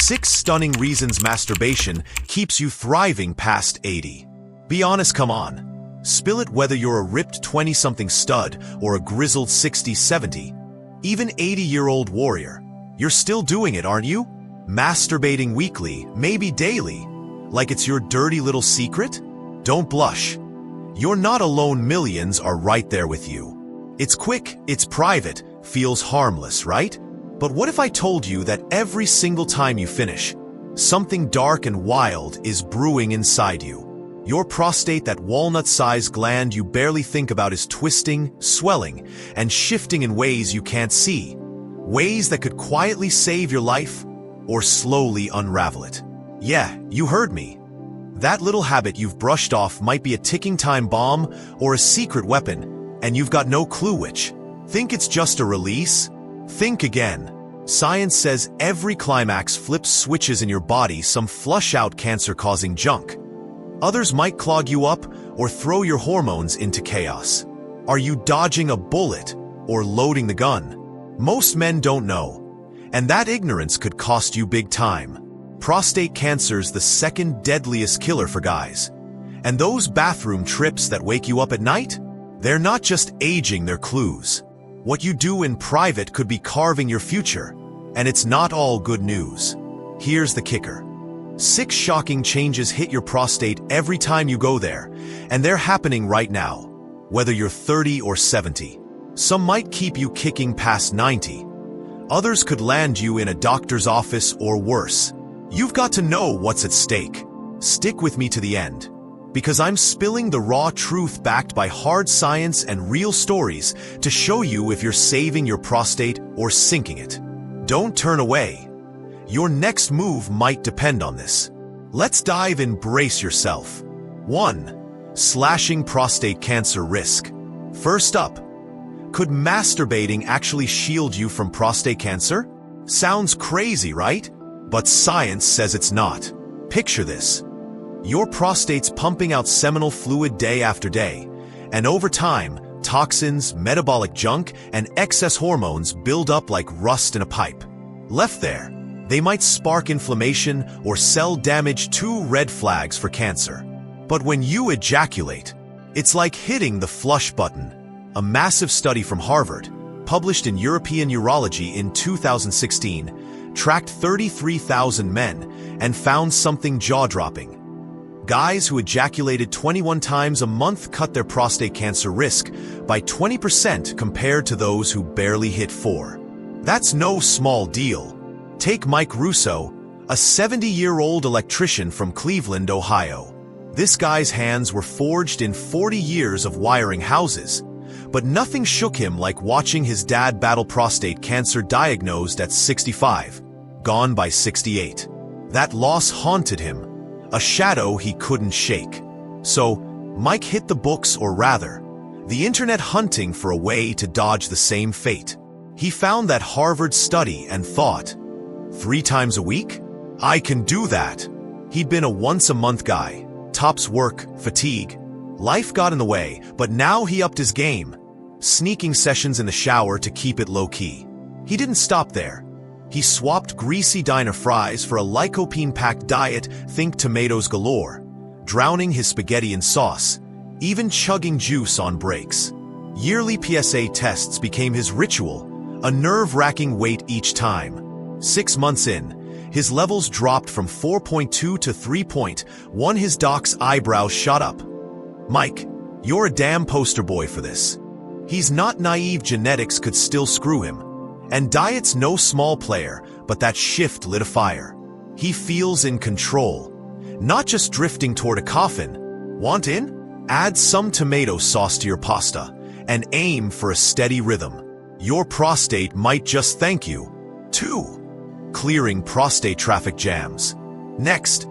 6 stunning reasons masturbation keeps you thriving past 80. Be honest, come on. Spill it, whether you're a ripped 20-something stud or a grizzled 60, 70, even 80-year-old warrior. You're still doing it, aren't you? Masturbating weekly, maybe daily, like it's your dirty little secret? Don't blush. You're not alone, millions are right there with you. It's quick, it's private, feels harmless, right? But what if I told you that every single time you finish, something dark and wild is brewing inside you? Your prostate, that walnut-sized gland you barely think about, is twisting, swelling, and shifting in ways you can't see. Ways that could quietly save your life or slowly unravel it. Yeah, you heard me. That little habit you've brushed off might be a ticking time bomb or a secret weapon, and you've got no clue which. Think it's just a release? Think again. Science says every climax flips switches in your body, some flush out cancer-causing junk. Others might clog you up or throw your hormones into chaos. Are you dodging a bullet or loading the gun? Most men don't know, and that ignorance could cost you big time. Prostate cancer's the second deadliest killer for guys. And those bathroom trips that wake you up at night? They're not just aging, they're clues. What you do in private could be carving your future, and it's not all good news. Here's the kicker. 6 shocking changes hit your prostate every time you go there, and they're happening right now, whether you're 30 or 70. Some might keep you kicking past 90. Others could land you in a doctor's office or worse. You've got to know what's at stake. Stick with me to the end, because I'm spilling the raw truth backed by hard science and real stories to show you if you're saving your prostate or sinking it. Don't turn away. Your next move might depend on this. Let's dive in. Brace yourself. 1. Slashing prostate cancer risk. First up, could masturbating actually shield you from prostate cancer? Sounds crazy, right? But science says it's not. Picture this. Your prostate's pumping out seminal fluid day after day, and over time, toxins, metabolic junk, and excess hormones build up like rust in a pipe. Left there, they might spark inflammation or cell damage, 2 red flags for cancer. But when you ejaculate, it's like hitting the flush button. A massive study from Harvard, published in European Urology in 2016, tracked 33,000 men and found something jaw-dropping. Guys who ejaculated 21 times a month cut their prostate cancer risk by 20% compared to those who barely hit 4. That's no small deal. Take Mike Russo, a 70-year-old electrician from Cleveland, Ohio. This guy's hands were forged in 40 years of wiring houses, but nothing shook him like watching his dad battle prostate cancer, diagnosed at 65, gone by 68. That loss haunted him, a shadow he couldn't shake. So, Mike hit the books, or rather, the internet, hunting for a way to dodge the same fate. He found that Harvard study and thought, 3 times a week? I can do that. He'd been a once-a-month guy. Tops work, fatigue. Life got in the way, but now he upped his game. Sneaking sessions in the shower to keep it low-key. He didn't stop there. He swapped greasy diner fries for a lycopene-packed diet, think tomatoes galore, drowning his spaghetti in sauce, even chugging juice on breaks. Yearly PSA tests became his ritual, a nerve-wracking wait each time. 6 months in, his levels dropped from 4.2 to 3.1. His doc's eyebrows shot up. Mike, you're a damn poster boy for this. He's not naive. Genetics could still screw him. And diet's no small player, but that shift lit a fire. He feels in control, not just drifting toward a coffin. Want in? Add some tomato sauce to your pasta and aim for a steady rhythm. Your prostate might just thank you. 2. Clearing prostate traffic jams. Next,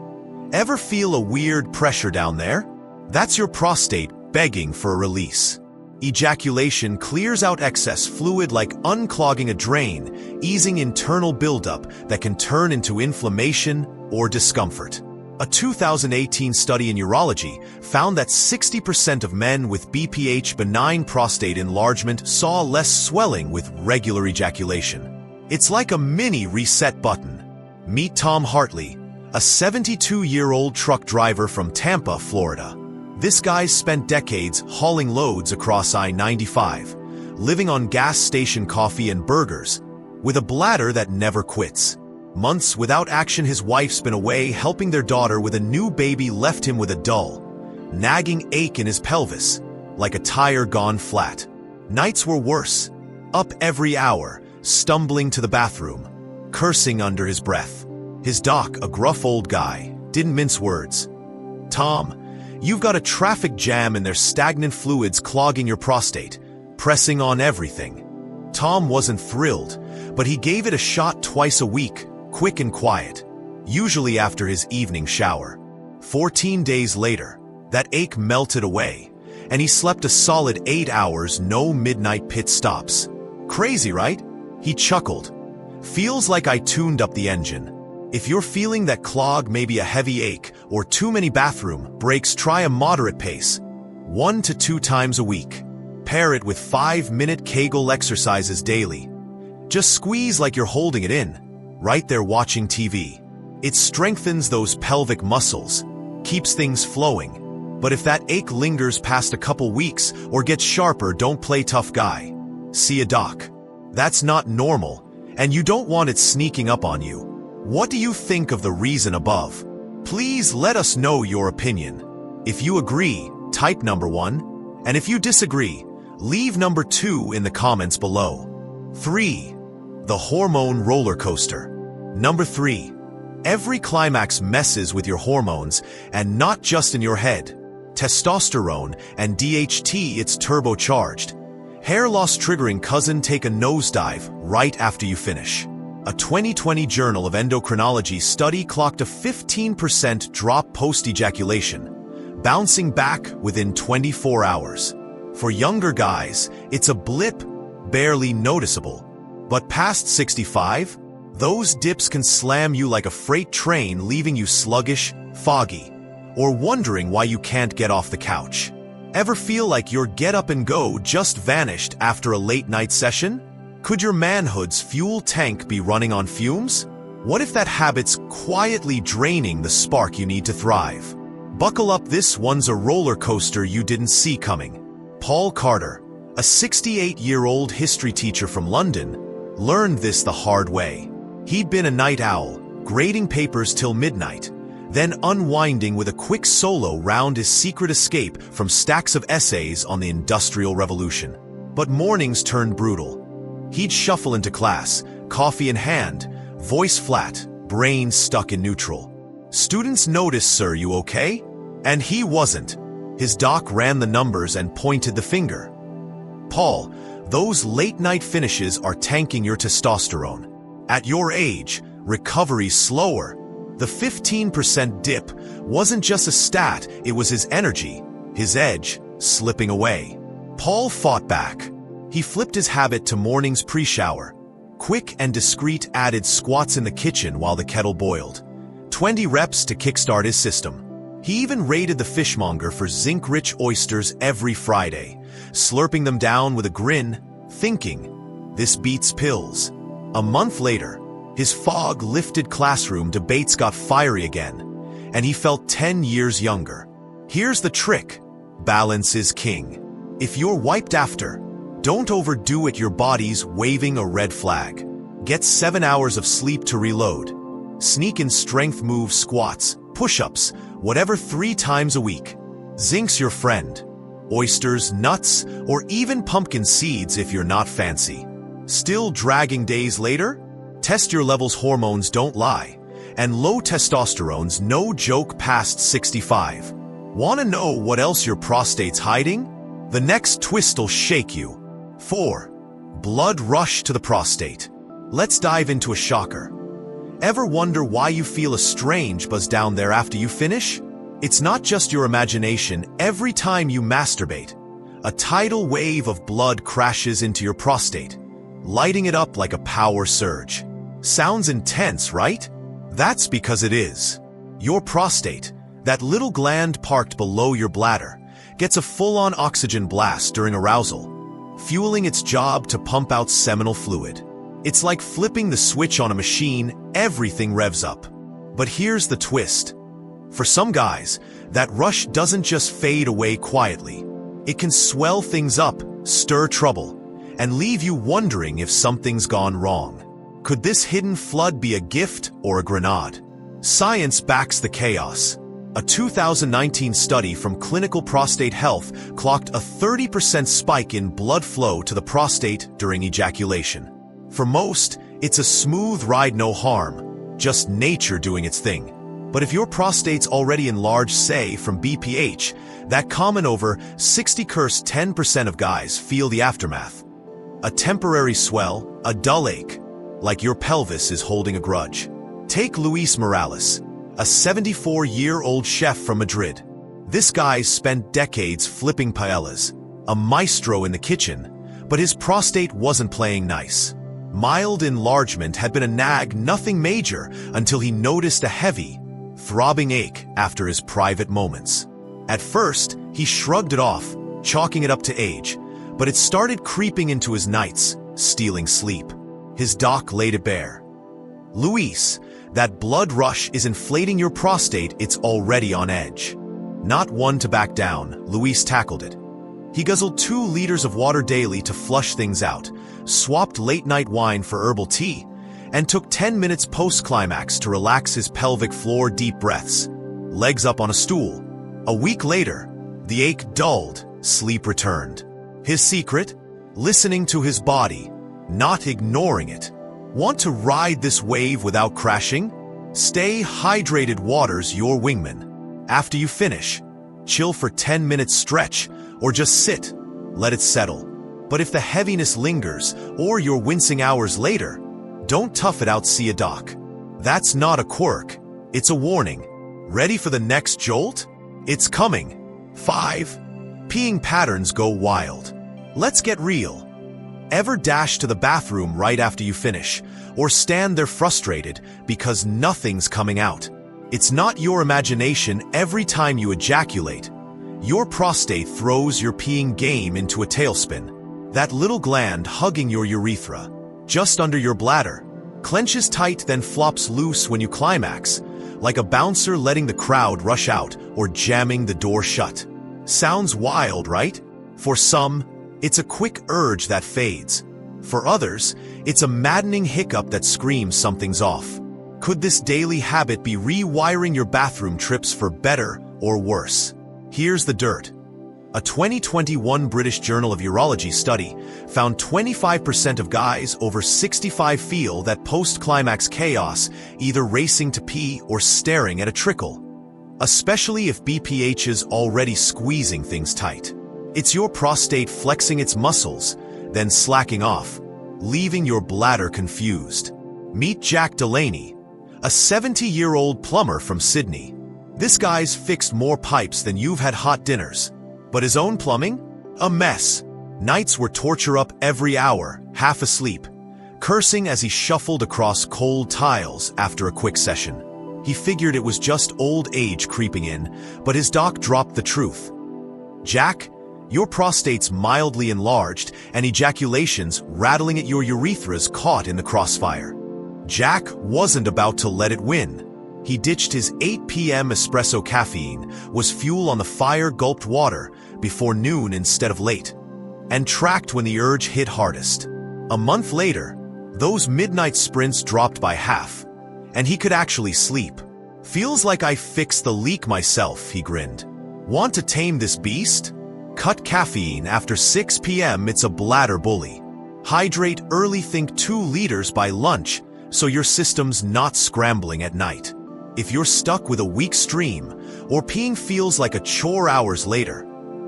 ever feel a weird pressure down there? That's your prostate begging for a release. Ejaculation clears out excess fluid like unclogging a drain, easing internal buildup that can turn into inflammation or discomfort. A 2018 study in urology found that 60% of men with BPH, benign prostate enlargement, saw less swelling with regular ejaculation. It's like a mini reset button. Meet Tom Hartley, a 72-year-old truck driver from Tampa, Florida. This guy's spent decades hauling loads across I-95, living on gas station coffee and burgers, with a bladder that never quits. Months without action, his wife's been away helping their daughter with a new baby left him with a dull, nagging ache in his pelvis, like a tire gone flat. Nights were worse, up every hour, stumbling to the bathroom, cursing under his breath. His doc, a gruff old guy, didn't mince words. "Tom, you've got a traffic jam and there's stagnant fluids clogging your prostate, pressing on everything." Tom wasn't thrilled, but he gave it a shot twice a week, quick and quiet, usually after his evening shower. 14 days later, that ache melted away, and he slept a solid 8 hours, no midnight pit stops. Crazy, right? He chuckled. "Feels like I tuned up the engine." If you're feeling that clog, maybe a heavy ache, or too many bathroom breaks, try a moderate pace, 1 to 2 times a week. Pair it with 5-minute Kegel exercises daily. Just squeeze like you're holding it in, right there watching TV. It strengthens those pelvic muscles, keeps things flowing. But if that ache lingers past a couple weeks or gets sharper, don't play tough guy. See a doc. That's not normal, and you don't want it sneaking up on you. What do you think of the reason above? Please let us know your opinion. If you agree, type number 1, and if you disagree, leave number 2 in the comments below. 3. The hormone roller coaster. Number 3. Every climax messes with your hormones, and not just in your head. Testosterone and DHT, it's turbocharged. Hair loss triggering cousin, take a nosedive right after you finish. A 2020 Journal of Endocrinology study clocked a 15% drop post-ejaculation, bouncing back within 24 hours. For younger guys, it's a blip, barely noticeable. But past 65, those dips can slam you like a freight train, leaving you sluggish, foggy, or wondering why you can't get off the couch. Ever feel like your get-up-and-go just vanished after a late-night session? Could your manhood's fuel tank be running on fumes? What if that habit's quietly draining the spark you need to thrive? Buckle up, this one's a roller coaster you didn't see coming. Paul Carter, a 68-year-old history teacher from London, learned this the hard way. He'd been a night owl, grading papers till midnight, then unwinding with a quick solo round his secret escape from stacks of essays on the Industrial Revolution. But mornings turned brutal. He'd shuffle into class, coffee in hand, voice flat, brain stuck in neutral. "Students notice, sir, you okay?" And he wasn't. His doc ran the numbers and pointed the finger. "Paul, those late-night finishes are tanking your testosterone. At your age, recovery's slower." The 15% dip wasn't just a stat, it was his energy, his edge, slipping away. Paul fought back. He flipped his habit to mornings pre-shower. Quick and discreet, added squats in the kitchen while the kettle boiled. 20 reps to kickstart his system. He even raided the fishmonger for zinc-rich oysters every Friday, slurping them down with a grin, thinking, "This beats pills." A month later, his fog-lifted classroom debates got fiery again, and he felt 10 years younger. Here's the trick. Balance is king. If you're wiped after, don't overdo it, your body's waving a red flag. Get 7 hours of sleep to reload. Sneak in strength moves, squats, push-ups, whatever 3 times a week. Zinc's your friend. Oysters, nuts, or even pumpkin seeds if you're not fancy. Still dragging days later? Test your levels, hormones don't lie. And low testosterone's no joke past 65. Want to know what else your prostate's hiding? The next twist'll shake you. 4. Blood rush to the prostate. Let's dive into a shocker. Ever wonder why you feel a strange buzz down there after you finish? It's not just your imagination. Every time you masturbate, a tidal wave of blood crashes into your prostate, lighting it up like a power surge. Sounds intense, right? That's because it is. Your prostate, that little gland parked below your bladder, gets a full-on oxygen blast during arousal, fueling its job to pump out seminal fluid. It's like flipping the switch on a machine, everything revs up. But here's the twist. For some guys, that rush doesn't just fade away quietly. It can swell things up, stir trouble, and leave you wondering if something's gone wrong. Could this hidden flood be a gift or a grenade? Science backs the chaos. A 2019 study from Clinical Prostate Health clocked a 30% spike in blood flow to the prostate during ejaculation. For most, it's a smooth ride, no harm, just nature doing its thing. But if your prostate's already enlarged, say, from BPH, that common over 10% of guys feel the aftermath. A temporary swell, a dull ache, like your pelvis is holding a grudge. Take Luis Morales, a 74-year-old chef from Madrid. This guy's spent decades flipping paellas, a maestro in the kitchen, but his prostate wasn't playing nice. Mild enlargement had been a nag, nothing major, until he noticed a heavy, throbbing ache after his private moments. At first, he shrugged it off, chalking it up to age, but it started creeping into his nights, stealing sleep. His doc laid it bare. Luis, that blood rush is inflating your prostate, it's already on edge. Not one to back down, Luis tackled it. He guzzled 2 liters of water daily to flush things out, swapped late-night wine for herbal tea, and took 10 minutes post-climax to relax his pelvic floor, deep breaths. Legs up on a stool. A week later, the ache dulled, sleep returned. His secret? Listening to his body, not ignoring it. Want to ride this wave without crashing? Stay hydrated, water's your wingman. After you finish, chill for 10 minutes stretch, or just sit, let it settle. But if the heaviness lingers, or you're wincing hours later, don't tough it out, see a doc. That's not a quirk, it's a warning. Ready for the next jolt? It's coming. 5. Peeing patterns go wild. Let's get real. Ever dash to the bathroom right after you finish, or stand there frustrated because nothing's coming out? It's not your imagination. Every time you ejaculate, your prostate throws your peeing game into a tailspin. That little gland hugging your urethra, just under your bladder, clenches tight, then flops loose when you climax, like a bouncer letting the crowd rush out or jamming the door shut. Sounds wild, right? For some, it's a quick urge that fades. For others, it's a maddening hiccup that screams something's off. Could this daily habit be rewiring your bathroom trips for better or worse? Here's the dirt. A 2021 British Journal of Urology study found 25% of guys over 65 feel that post-climax chaos, either racing to pee or staring at a trickle, especially if BPH is already squeezing things tight. It's your prostate flexing its muscles, then slacking off, leaving your bladder confused. Meet Jack Delaney, a 70-year-old plumber from Sydney. This guy's fixed more pipes than you've had hot dinners. But his own plumbing? A mess. Nights were torture, up every hour, half asleep, cursing as he shuffled across cold tiles after a quick session. He figured it was just old age creeping in, but his doc dropped the truth. Jack, your prostate's mildly enlarged and ejaculations rattling at your urethras caught in the crossfire. Jack wasn't about to let it win. He ditched his 8 p.m. espresso caffeine, was fuel on the fire, gulped water before noon instead of late, and tracked when the urge hit hardest. A month later, those midnight sprints dropped by half, and he could actually sleep. Feels like I fixed the leak myself, he grinned. Want to tame this beast? Cut caffeine after 6 p.m. It's a bladder bully. Hydrate early, think 2 liters by lunch, so your system's not scrambling at night. If you're stuck with a weak stream, or peeing feels like a chore hours later,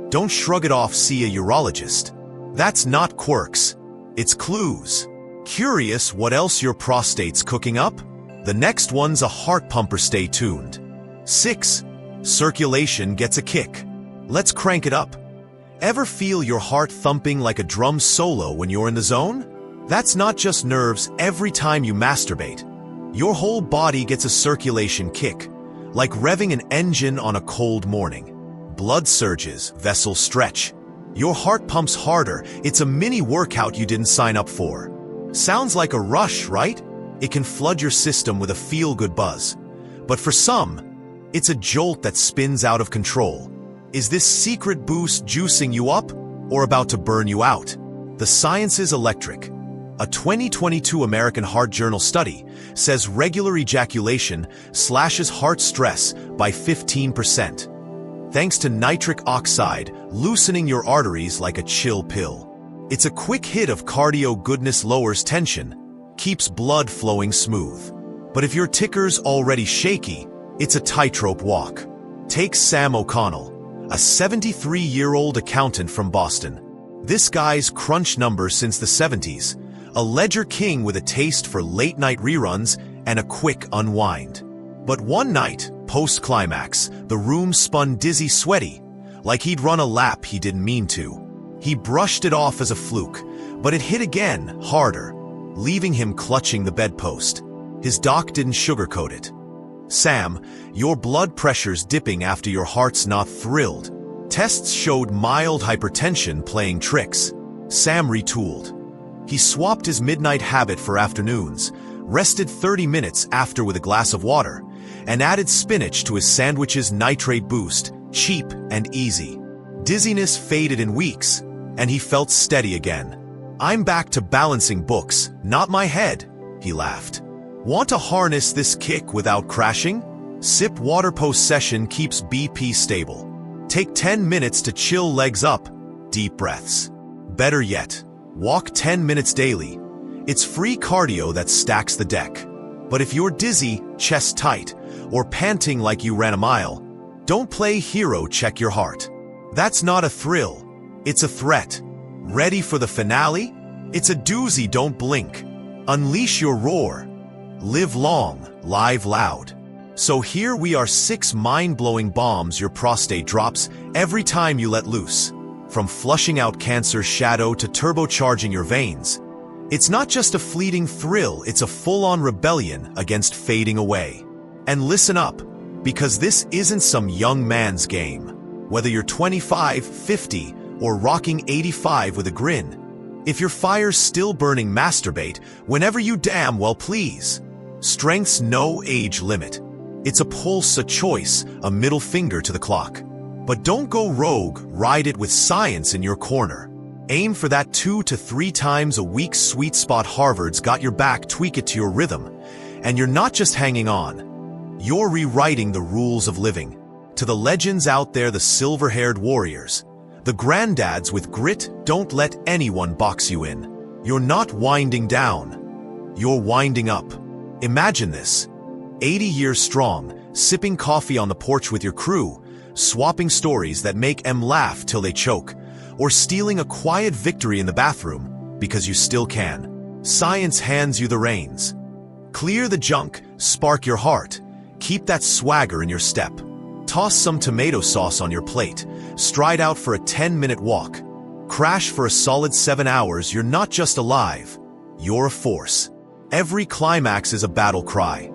don't shrug it off, see a urologist. That's not quirks, it's clues. Curious what else your prostate's cooking up? The next one's a heart pumper, stay tuned. 6. Circulation gets a kick. Let's crank it up. Ever feel your heart thumping like a drum solo when you're in the zone? That's not just nerves. Every time you masturbate, your whole body gets a circulation kick, like revving an engine on a cold morning. Blood surges, vessels stretch. Your heart pumps harder. It's a mini workout you didn't sign up for. Sounds like a rush, right? It can flood your system with a feel-good buzz. But for some, it's a jolt that spins out of control. Is this secret boost juicing you up or about to burn you out? The science is electric. A 2022 American Heart Journal study says regular ejaculation slashes heart stress by 15%. Thanks to nitric oxide loosening your arteries like a chill pill. It's a quick hit of cardio goodness, lowers tension, keeps blood flowing smooth. But if your ticker's already shaky, it's a tightrope walk. Take Sam O'Connell, a 73-year-old accountant from Boston. This guy's crunched numbers since the 70s, a ledger king with a taste for late-night reruns and a quick unwind. But one night, post-climax, the room spun dizzy, sweaty, like he'd run a lap he didn't mean to. He brushed it off as a fluke, but it hit again, harder, leaving him clutching the bedpost. His doc didn't sugarcoat it. "Sam, your blood pressure's dipping after your heart's not thrilled." Tests showed mild hypertension playing tricks. Sam retooled. He swapped his midnight habit for afternoons, rested 30 minutes after with a glass of water, and added spinach to his sandwich's nitrate boost, cheap and easy. Dizziness faded in weeks, and he felt steady again. "I'm back to balancing books, not my head," he laughed. Want to harness this kick without crashing? Sip water post-session keeps BP stable. Take 10 minutes to chill, legs up, deep breaths. Better yet, walk 10 minutes daily. It's free cardio that stacks the deck. But if you're dizzy, chest tight, or panting like you ran a mile, don't play hero, check your heart. That's not a thrill, it's a threat. Ready for the finale? It's a doozy, don't blink. Unleash your roar. Live long, live loud. So here we are, 6 mind-blowing bombs your prostate drops every time you let loose. From flushing out cancer's shadow to turbocharging your veins. It's not just a fleeting thrill, it's a full-on rebellion against fading away. And listen up, because this isn't some young man's game. Whether you're 25, 50, or rocking 85 with a grin, if your fire's still burning, masturbate whenever you damn well please. Strength's no age limit. It's a pulse, a choice, a middle finger to the clock. But don't go rogue, ride it with science in your corner. Aim for that 2 to 3 times a week sweet spot. Harvard's got your back, tweak it to your rhythm. And you're not just hanging on. You're rewriting the rules of living. To the legends out there, the silver-haired warriors, the granddads with grit, don't let anyone box you in. You're not winding down. You're winding up. Imagine this. 80 years strong, sipping coffee on the porch with your crew, swapping stories that make em laugh till they choke, or stealing a quiet victory in the bathroom because you still can. Science hands you the reins. Clear the junk, spark your heart, keep that swagger in your step. Toss some tomato sauce on your plate, stride out for a 10-minute walk. Crash for a solid 7 hours. You're not just alive, you're a force. Every climax is a battle cry.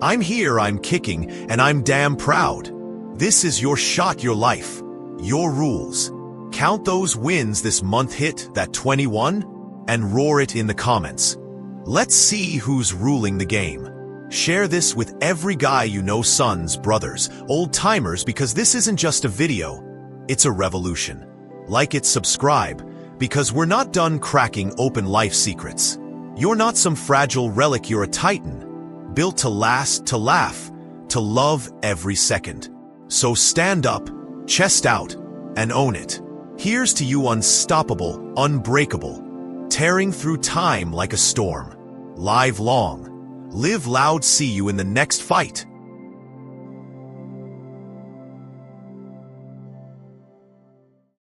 I'm here, I'm kicking, and I'm damn proud. This is your shot, your life, your rules. Count those wins this month, hit that 21, and roar it in the comments. Let's see who's ruling the game. Share this with every guy you know, sons, brothers, old-timers, because this isn't just a video, it's a revolution. Like it, subscribe, because we're not done cracking open life secrets. You're not some fragile relic, you're a titan, built to last, to laugh, to love every second. So stand up, chest out, and own it. Here's to you, unstoppable, unbreakable, tearing through time like a storm. Live long, live loud, see you in the next fight.